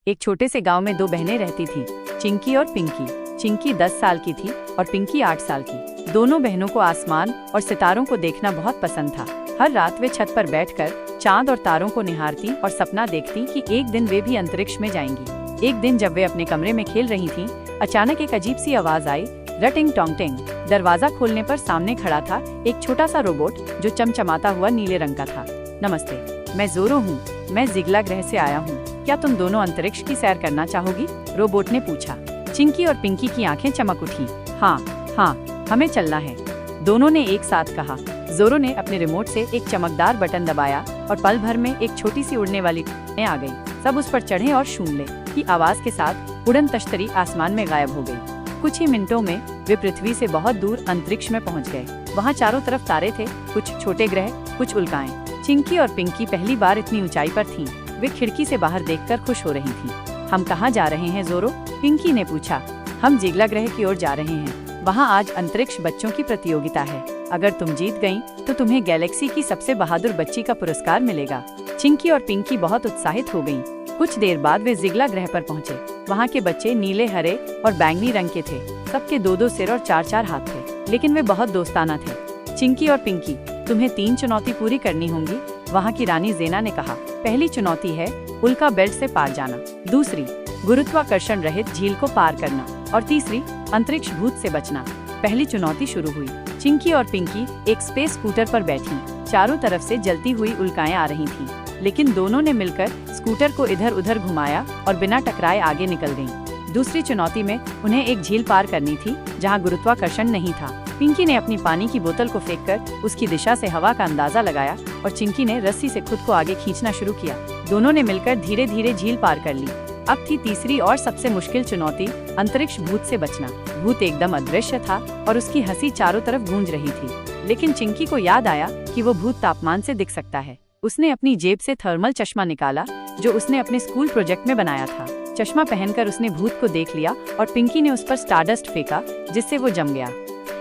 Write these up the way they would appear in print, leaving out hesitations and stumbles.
एक छोटे से गांव में दो बहनें रहती थीं, चिंकी और पिंकी। चिंकी 10 साल की थी और पिंकी 8 साल की। दोनों बहनों को आसमान और सितारों को देखना बहुत पसंद था। हर रात वे छत पर बैठकर चांद और तारों को निहारती और सपना देखती कि एक दिन वे भी अंतरिक्ष में जाएंगी। एक दिन जब वे अपने कमरे में खेल रही थीं, अचानक एक अजीब सी आवाज आई, रटिंग टोंगटिंग। दरवाजा खोलने पर सामने खड़ा था एक छोटा सा रोबोट जो चमचमाता हुआ नीले रंग का था। नमस्ते, मैं जोरो हूँ। मैं जिगला ग्रह से आया हूँ। क्या तुम दोनों अंतरिक्ष की सैर करना चाहोगी? रोबोट ने पूछा। चिंकी और पिंकी की आंखें चमक उठी। हाँ, हमें चलना है, दोनों ने एक साथ कहा। जोरो ने अपने रिमोट से एक चमकदार बटन दबाया और पल भर में एक छोटी सी उड़ने वाली ट्रेन आ गई। सब उस पर चढ़े और शून्य की आवाज के साथ उड़न तश्तरी आसमान में गायब हो गई। कुछ ही मिनटों में वे पृथ्वी से बहुत दूर अंतरिक्ष में पहुंच गए। वहां चारों तरफ तारे थे, कुछ छोटे ग्रह, कुछ उल्काएं। चिंकी और पिंकी पहली बार इतनी ऊंचाई पर थीं। वे खिड़की से बाहर देखकर खुश हो रही थीं। हम कहाँ जा रहे हैं जोरो? पिंकी ने पूछा। हम जिगला ग्रह की ओर जा रहे हैं। वहाँ आज अंतरिक्ष बच्चों की प्रतियोगिता है। अगर तुम जीत गईं, तो तुम्हें गैलेक्सी की सबसे बहादुर बच्ची का पुरस्कार मिलेगा। चिंकी और पिंकी बहुत उत्साहित हो गईं। कुछ देर बाद वे जिगला ग्रह पर पहुँचे। वहाँ के बच्चे नीले, हरे और बैंगनी रंग के थे। सबके 2-2 सिर और 4-4 हाथ थे, लेकिन वे बहुत दोस्ताना थे। चिंकी और पिंकी, तुम्हें 3 चुनौती पूरी करनी होंगी, वहाँ की रानी जेना ने कहा। पहली चुनौती है उल्का बेल्ट से पार जाना, दूसरी गुरुत्वाकर्षण रहित झील को पार करना और तीसरी अंतरिक्ष भूत से बचना। पहली चुनौती शुरू हुई। चिंकी और पिंकी एक स्पेस स्कूटर पर बैठी। चारों तरफ से जलती हुई उल्काएं आ रही थीं, लेकिन दोनों ने मिलकर स्कूटर को इधर उधर घुमाया और बिना टकराए आगे निकल गईं। दूसरी चुनौती में उन्हें एक झील पार करनी थी जहां गुरुत्वाकर्षण नहीं था। पिंकी ने अपनी पानी की बोतल को फेंककर उसकी दिशा से हवा का अंदाजा लगाया और चिंकी ने रस्सी से खुद को आगे खींचना शुरू किया। दोनों ने मिलकर धीरे धीरे झील पार कर ली। अब थी तीसरी और सबसे मुश्किल चुनौती, अंतरिक्ष भूत से बचना। भूत एकदम अदृश्य था और उसकी हंसी चारों तरफ गूंज रही थी, लेकिन चिंकी को याद आया कि वो भूत तापमान से दिख सकता है। उसने अपनी जेब से थर्मल चश्मा निकाला जो उसने अपने स्कूल प्रोजेक्ट में बनाया था। चश्मा पहनकर उसने भूत को देख लिया और पिंकी ने उस पर स्टारडस्ट फेंका, जिससे वो जम गया।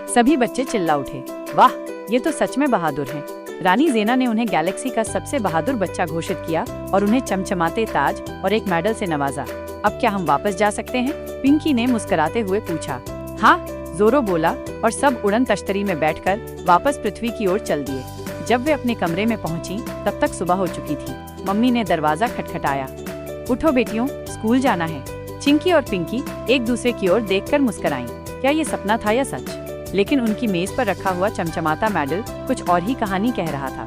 सभी बच्चे चिल्ला उठे, वाह, ये तो सच में बहादुर हैं। रानी जेना ने उन्हें गैलेक्सी का सबसे बहादुर बच्चा घोषित किया और उन्हें चमचमाते ताज और एक मेडल से नवाजा। अब क्या हम वापस जा सकते हैं? पिंकी ने मुस्कुराते हुए पूछा। हाँ, जोरो बोला और सब उड़न तश्तरी में बैठकर वापस पृथ्वी की ओर चल दिए। जब वे अपने कमरे में पहुंची, तब तक सुबह हो चुकी थी। मम्मी ने दरवाजा खटखटाया। उठो बेटियों, स्कूल जाना है। चिंकी और पिंकी एक दूसरे की ओर देखकर मुस्कुराईं। क्या ये सपना था या सच? लेकिन उनकी मेज पर रखा हुआ चमचमाता मेडल कुछ और ही कहानी कह रहा था।